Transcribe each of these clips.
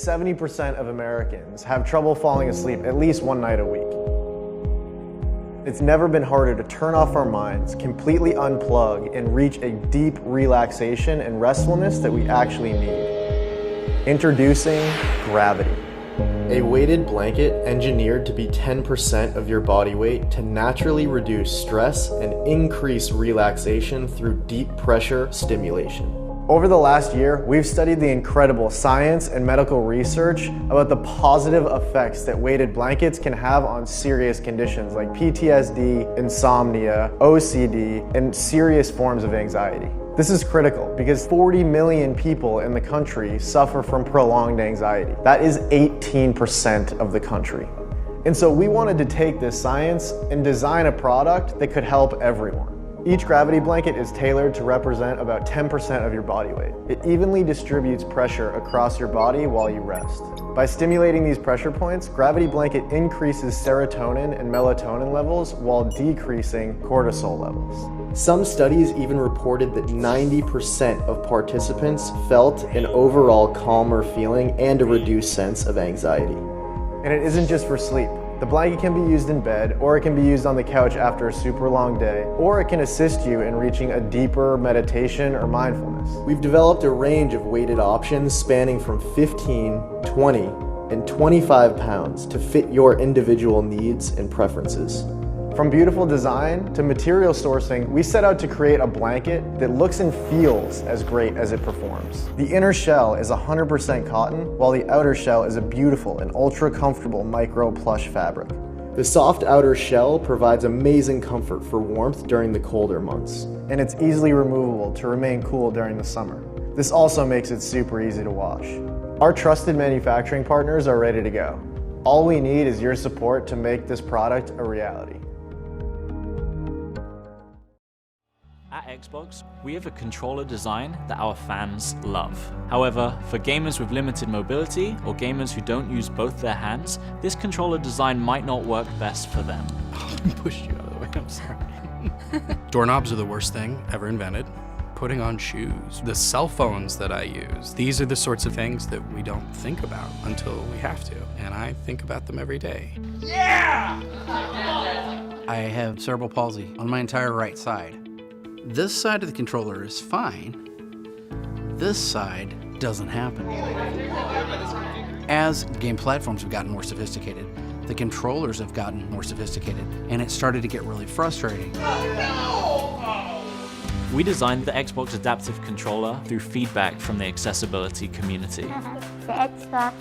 70% of Americans have trouble falling asleep at least one night a week. It's never been harder to turn off our minds, completely unplug, and reach a deep relaxation and restfulness that we actually need. Introducing Gravity. A weighted blanket engineered to be 10% of your body weight to naturally reduce stress and increase relaxation through deep pressure stimulation. Over the last year, we've studied the incredible science and medical research about the positive effects that weighted blankets can have on serious conditions like PTSD, insomnia, OCD, and serious forms of anxiety. This is critical because 40 million people in the country suffer from prolonged anxiety. That is 18% of the country. And so we wanted to take this science and design a product that could help everyone. Each Gravity blanket is tailored to represent about 10% of your body weight. It evenly distributes pressure across your body while you rest. By stimulating these pressure points, Gravity blanket increases serotonin and melatonin levels while decreasing cortisol levels. Some studies even reported that 90% of participants felt an overall calmer feeling and a reduced sense of anxiety. And it isn't just for sleep. The blanket can be used in bed, or it can be used on the couch after a super long day, or it can assist you in reaching a deeper meditation or mindfulness. We've developed a range of weighted options spanning from 15, 20, and 25 pounds to fit your individual needs and preferences. From beautiful design to material sourcing, we set out to create a blanket that looks and feels as great as it performs. The inner shell is 100% cotton, while the outer shell is a beautiful and ultra comfortable micro plush fabric. The soft outer shell provides amazing comfort for warmth during the colder months, and it's easily removable to remain cool during the summer. This also makes it super easy to wash. Our trusted manufacturing partners are ready to go. All we need is your support to make this product a reality. At Xbox, we have a controller design that our fans love. However, for gamers with limited mobility or gamers who don't use both their hands, this controller design might not work best for them. I pushed you out of the way, I'm sorry. Doorknobs are the worst thing ever invented. Putting on shoes, the cell phones that I use, these are the sorts of things that we don't think about until we have to, and I think about them every day. Yeah! I have cerebral palsy on my entire right side. This side of the controller is fine. This side doesn't happen. As game platforms have gotten more sophisticated, the controllers have gotten more sophisticated, and it started to get really frustrating. We designed the Xbox Adaptive Controller through feedback from the accessibility community. The Xbox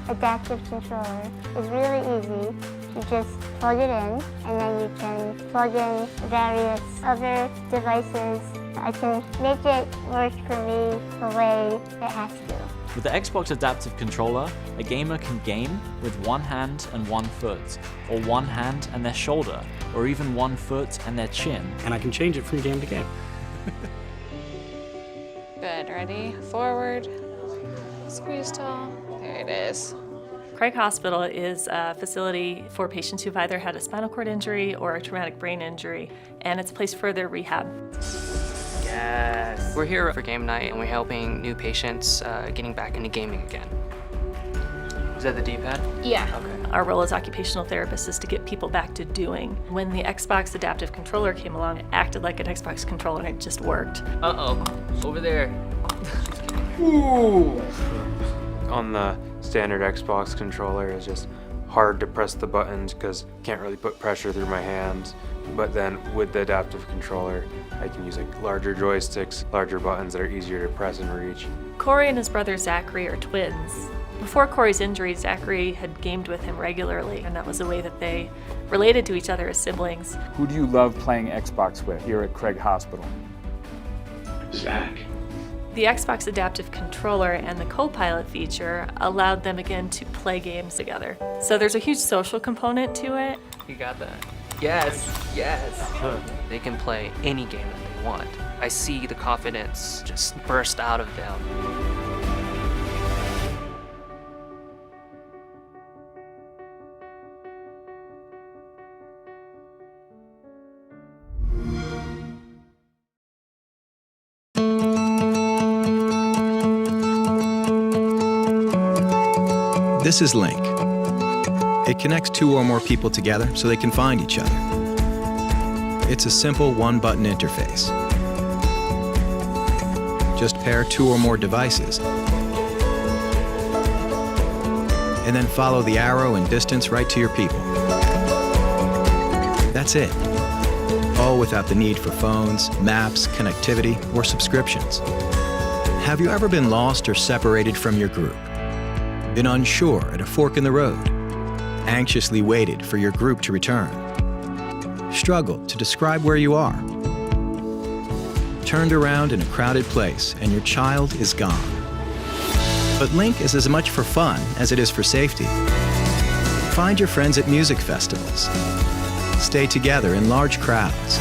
Adaptive Controller is really easy. You just plug it in, and then you can plug in various other devices. I can make it work for me the way it has to. With the Xbox Adaptive Controller, a gamer can game with one hand and one foot, or one hand and their shoulder, or even one foot and their chin. And I can change it from game to game. Good, ready? Forward, squeeze tall, there it is. Craig Hospital is a facility for patients who've either had a spinal cord injury or a traumatic brain injury, and it's a place for their rehab. Yes! We're here for game night, and we're helping new patients getting back into gaming again. Is that the D-pad? Yeah. Okay. Our role as occupational therapists is to get people back to doing. When the Xbox Adaptive Controller came along, it acted like an Xbox controller and it just worked. Uh-oh, over there. Ooh! On the standard Xbox controller, it's just hard to press the buttons because can't really put pressure through my hands. But then with the adaptive controller, I can use like larger joysticks, larger buttons that are easier to press and reach. Corey and his brother Zachary are twins. Before Corey's injury, Zachary had gamed with him regularly, and that was the way that they related to each other as siblings. Who do you love playing Xbox with here at Craig Hospital? Zach. The Xbox Adaptive Controller and the co-pilot feature allowed them again to play games together. So there's a huge social component to it. You got that. Yes, yes. They can play any game that they want. I see the confidence just burst out of them. This is Lynq. It connects 2 or more people together so they can find each other. It's a simple one-button interface. Just pair 2 or more devices, and then follow the arrow and distance right to your people. That's it. All without the need for phones, maps, connectivity, or subscriptions. Have you ever been lost or separated from your group? Been unsure at a fork in the road? Anxiously waited for your group to return? Struggled to describe where you are? Turned around in a crowded place and your child is gone. But Lynq is as much for fun as it is for safety. Find your friends at music festivals. Stay together in large crowds.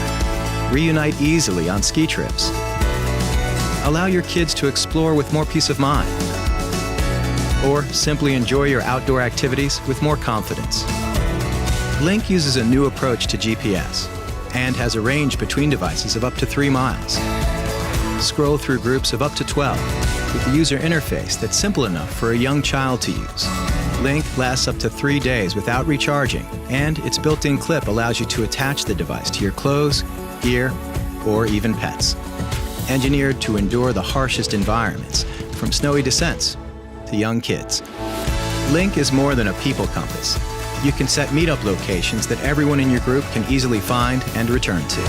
Reunite easily on ski trips. Allow your kids to explore with more peace of mind. Or simply enjoy your outdoor activities with more confidence. Lynq uses a new approach to GPS and has a range between devices of up to 3 miles. Scroll through groups of up to 12 with a user interface that's simple enough for a young child to use. Lynq lasts up to 3 days without recharging, and its built-in clip allows you to attach the device to your clothes, gear, or even pets. Engineered to endure the harshest environments, from snowy descents to young kids. Lynq is more than a people compass. You can set meetup locations that everyone in your group can easily find and return to.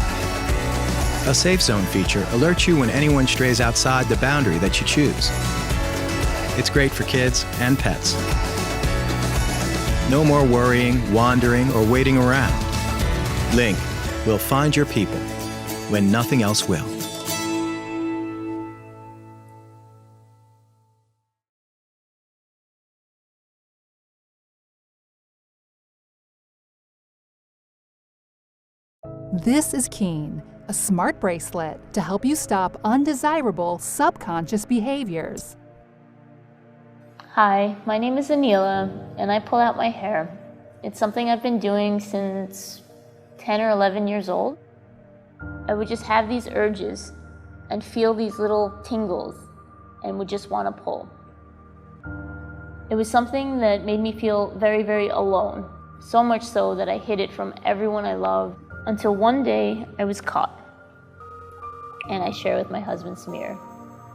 A safe zone feature alerts you when anyone strays outside the boundary that you choose. It's great for kids and pets. No more worrying, wandering, or waiting around. Lynq will find your people when nothing else will. This is Keen, a smart bracelet to help you stop undesirable subconscious behaviors. Hi, my name is Anila, and I pull out my hair. It's something I've been doing since 10 or 11 years old. I would just have these urges and feel these little tingles and would just want to pull. It was something that made me feel very, very alone, so much so that I hid it from everyone I loved. Until one day I was caught, and I shared with my husband Samir,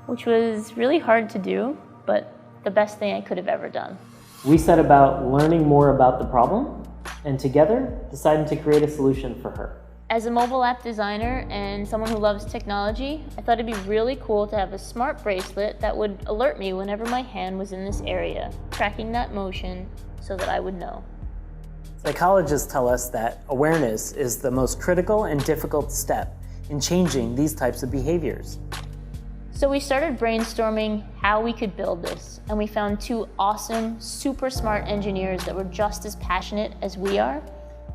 which was really hard to do, but the best thing I could have ever done. We set about learning more about the problem, and together decided to create a solution for her. As a mobile app designer and someone who loves technology, I thought it'd be really cool to have a smart bracelet that would alert me whenever my hand was in this area, tracking that motion so that I would know. Psychologists tell us that awareness is the most critical and difficult step in changing these types of behaviors. So we started brainstorming how we could build this, and we found 2 awesome, super smart engineers that were just as passionate as we are,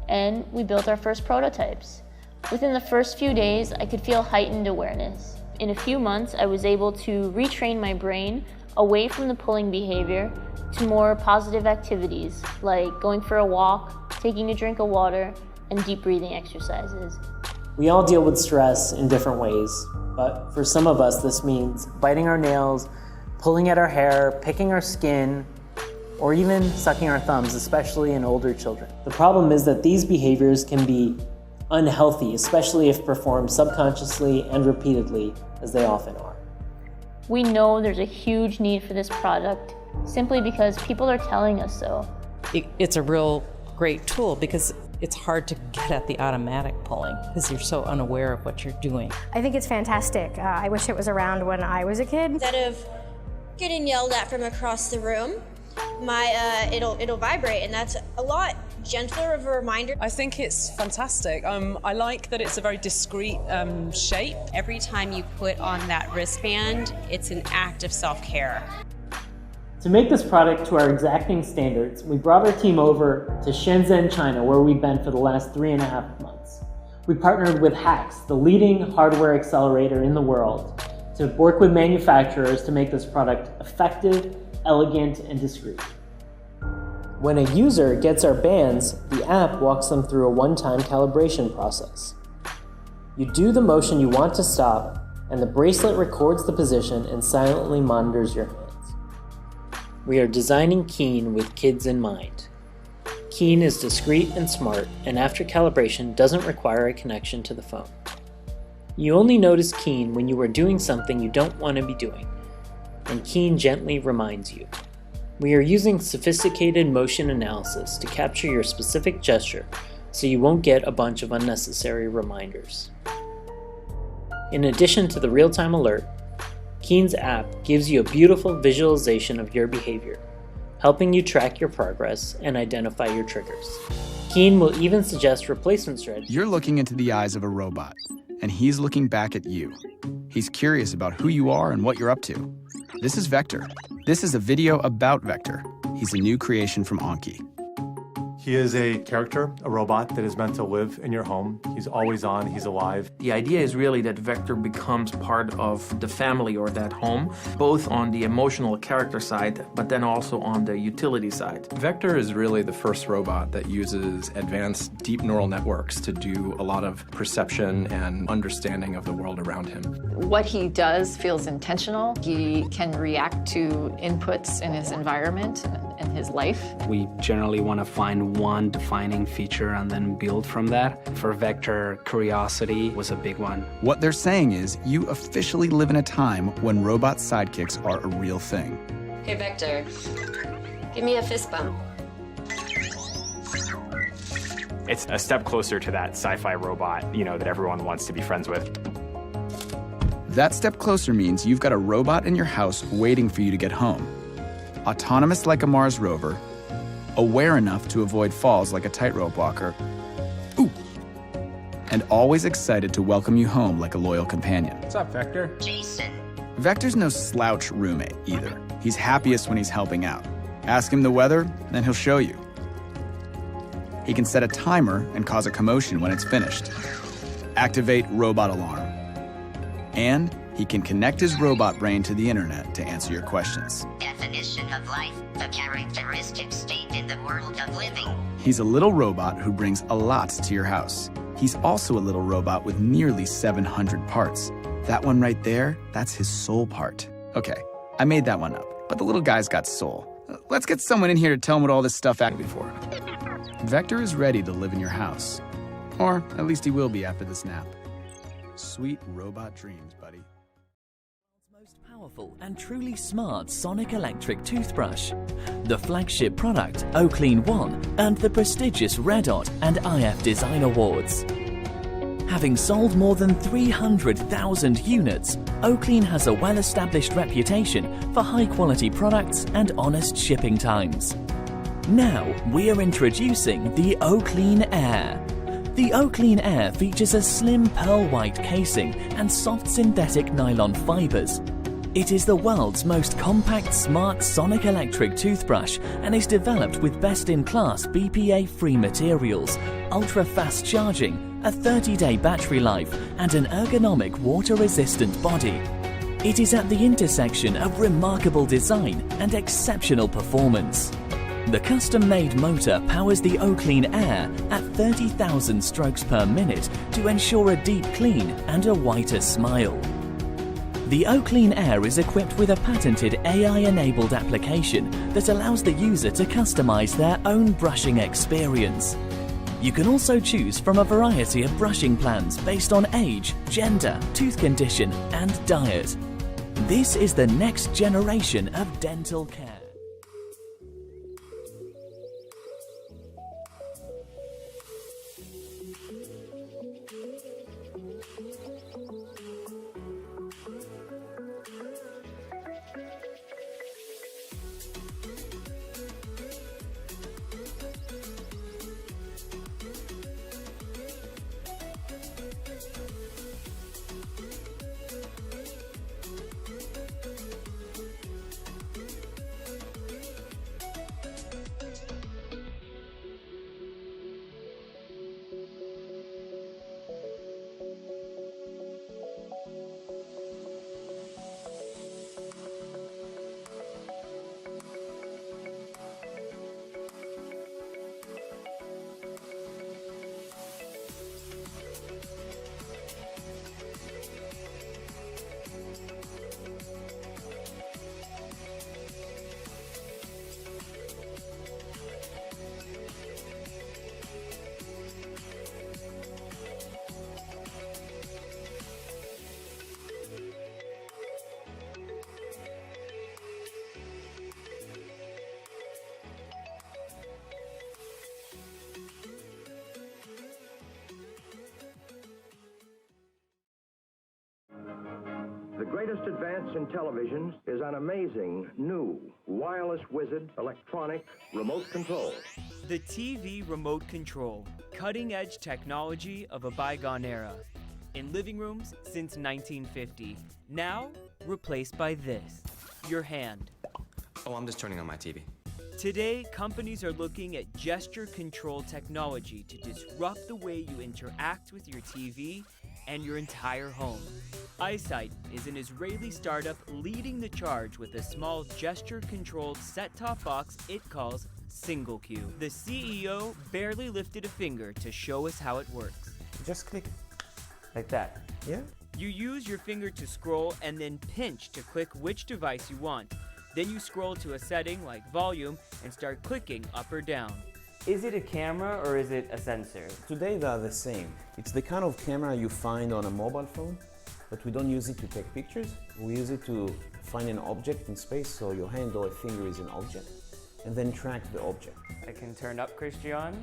and we built our first prototypes. Within the first few days, I could feel heightened awareness. In a few months, I was able to retrain my brain away from the pulling behavior to more positive activities, like going for a walk, taking a drink of water, and deep breathing exercises. We all deal with stress in different ways, but for some of us this means biting our nails, pulling at our hair, picking our skin, or even sucking our thumbs, especially in older children. The problem is that these behaviors can be unhealthy, especially if performed subconsciously and repeatedly, as they often are. We know there's a huge need for this product simply because people are telling us so. It's a real great tool because it's hard to get at the automatic pulling because you're so unaware of what you're doing. I think it's fantastic. I wish it was around when I was a kid. Instead of getting yelled at from across the room, it'll vibrate, and that's a lot gentler of a reminder. I think it's fantastic. I like that it's a very discreet shape. Every time you put on that wristband, it's an act of self-care. To make this product to our exacting standards, we brought our team over to Shenzhen, China, where we've been for the last 3.5 months. We partnered with HAX, the leading hardware accelerator in the world, to work with manufacturers to make this product effective, elegant, and discreet. When a user gets our bands, the app walks them through a one-time calibration process. You do the motion you want to stop, and the bracelet records the position and silently monitors your hands. We are designing Keen with kids in mind. Keen is discreet and smart, and after calibration doesn't require a connection to the phone. You only notice Keen when you are doing something you don't want to be doing, and Keen gently reminds you. We are using sophisticated motion analysis to capture your specific gesture, so you won't get a bunch of unnecessary reminders. In addition to the real-time alert, Keen's app gives you a beautiful visualization of your behavior, helping you track your progress and identify your triggers. Keen will even suggest replacement strategies. You're looking into the eyes of a robot, and he's looking back at you. He's curious about who you are and what you're up to. This is Vector. This is a video about Vector. He's a new creation from Anki. He is a character, a robot that is meant to live in your home. He's always on, he's alive. The idea is really that Vector becomes part of the family or that home, both on the emotional character side, but then also on the utility side. Vector is really the first robot that uses advanced deep neural networks to do a lot of perception and understanding of the world around him. What he does feels intentional. He can react to inputs in his environment and his life. We generally want to find one defining feature and then build from that. For Vector, curiosity was a big one. What they're saying is you officially live in a time when robot sidekicks are a real thing. Hey, Vector, give me a fist bump. It's a step closer to that sci-fi robot, that everyone wants to be friends with. That step closer means you've got a robot in your house waiting for you to get home. Autonomous like a Mars rover, aware enough to avoid falls like a tightrope walker, and always excited to welcome you home like a loyal companion. What's up, Vector? Jason. Vector's no slouch roommate either. He's happiest when he's helping out. Ask him the weather, and he'll show you. He can set a timer and cause a commotion when it's finished. Activate robot alarm. And he can connect his robot brain to the internet to answer your questions. Definition of life, the characteristic state in the world of living. He's a little robot who brings a lot to your house. He's also a little robot with nearly 700 parts. That one right there, that's his soul part. Okay, I made that one up, but the little guy's got soul. Let's get someone in here to tell him what all this stuff acted before. Vector is ready to live in your house. Or at least he will be after this nap. Sweet robot dreams, buddy. Powerful and truly smart sonic electric toothbrush. The flagship product, Oclean One, earned the prestigious Red Dot and IF Design Awards. Having sold more than 300,000 units, Oclean has a well-established reputation for high-quality products and honest shipping times. Now, we are introducing the Oclean Air. The Oclean Air features a slim pearl-white casing and soft synthetic nylon fibers. It is the world's most compact smart sonic electric toothbrush and is developed with best-in-class BPA-free materials, ultra-fast charging, a 30-day battery life, and an ergonomic water-resistant body. It is at the intersection of remarkable design and exceptional performance. The custom-made motor powers the Oclean Air at 30,000 strokes per minute to ensure a deep clean and a whiter smile. The Oclean Air is equipped with a patented AI-enabled application that allows the user to customize their own brushing experience. You can also choose from a variety of brushing plans based on age, gender, tooth condition, and diet. This is the next generation of dental care. latest advance in televisions is an amazing new wireless wizard electronic remote control. The TV remote control, cutting-edge technology of a bygone era. In living rooms since 1950. Now, replaced by this, your hand. Oh, I'm just turning on my TV. Today, companies are looking at gesture control technology to disrupt the way you interact with your TV and your entire home. Eyesight is an Israeli startup leading the charge with a small gesture-controlled set-top box it calls Single Q. The CEO barely lifted a finger to show us how it works. Just click like that, yeah? You use your finger to scroll and then pinch to click which device you want. Then you scroll to a setting like volume and start clicking up or down. Is it a camera or is it a sensor? Today they are the same. It's the kind of camera you find on a mobile phone, but we don't use it to take pictures. We use it to find an object in space, so your hand or a finger is an object, and then track the object. I can turn up Christian.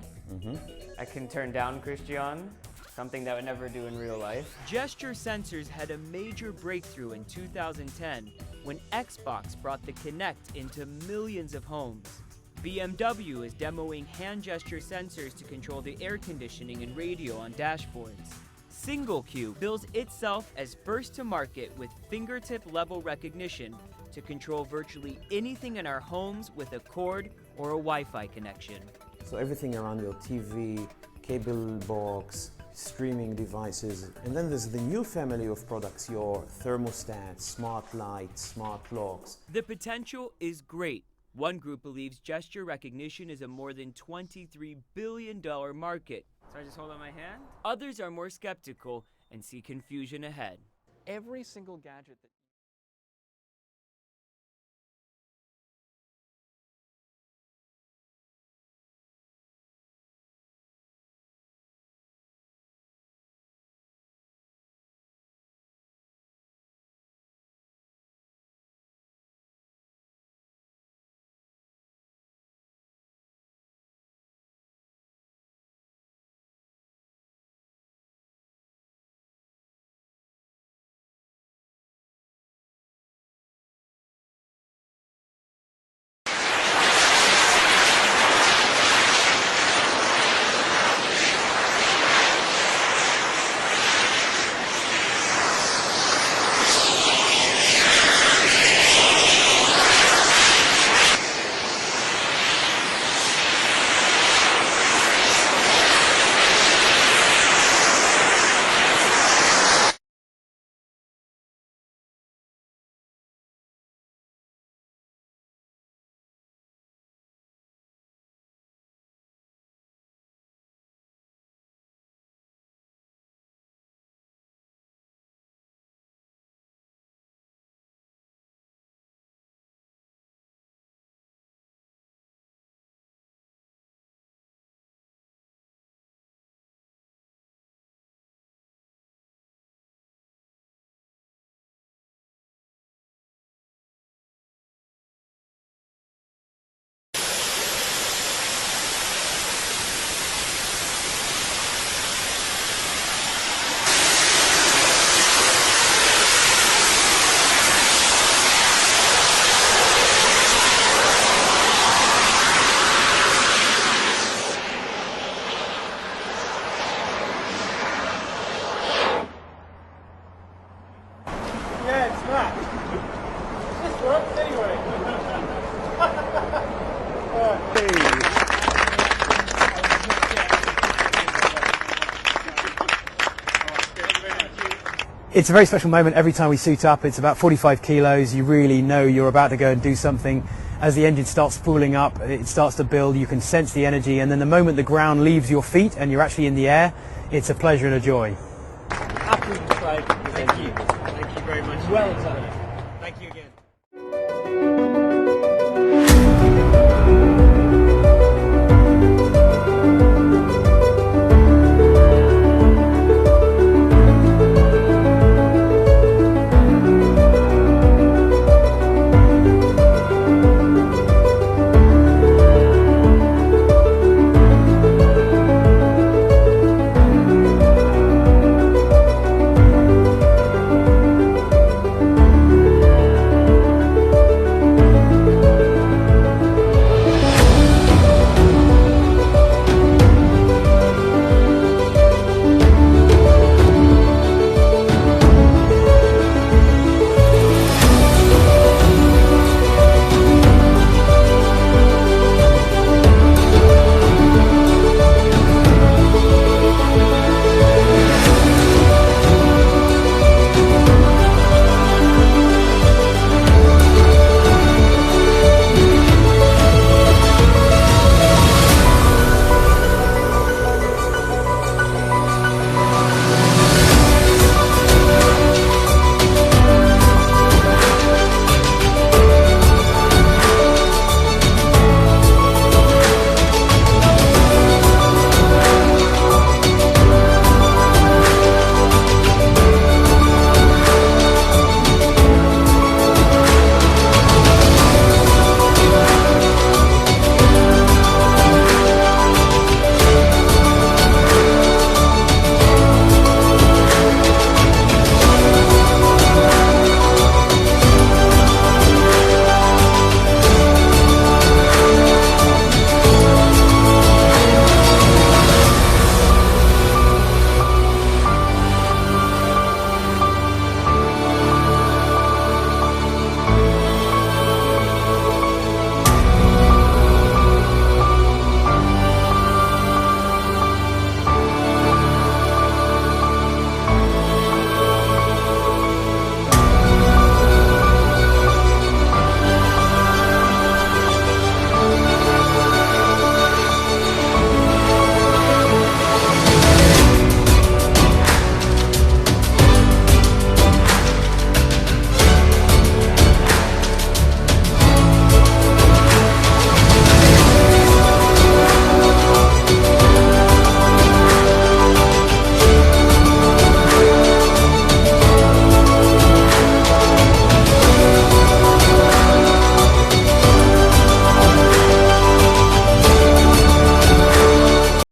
I can turn down Christian. Something that I would never do in real life. Gesture sensors had a major breakthrough in 2010 when Xbox brought the Kinect into millions of homes. BMW is demoing hand gesture sensors to control the air conditioning and radio on dashboards. Single Q bills itself as first to market with fingertip level recognition to control virtually anything in our homes with a cord or a Wi-Fi connection. So everything around your TV, cable box, streaming devices, and then there's the new family of products, your thermostats, smart lights, smart clocks. The potential is great. One group believes gesture recognition is a more than $23 billion market. So I just hold out my hand? Others are more skeptical and see confusion ahead. Every single gadget that It's a very special moment every time we suit up. It's about 45 kilos. You really know you're about to go and do something. As the engine starts spooling up, it starts to build, you can sense the energy, and then the moment the ground leaves your feet and you're actually in the air, it's a pleasure and a joy. Absolutely. Thank you. Thank you very much. Well done. Thank you again.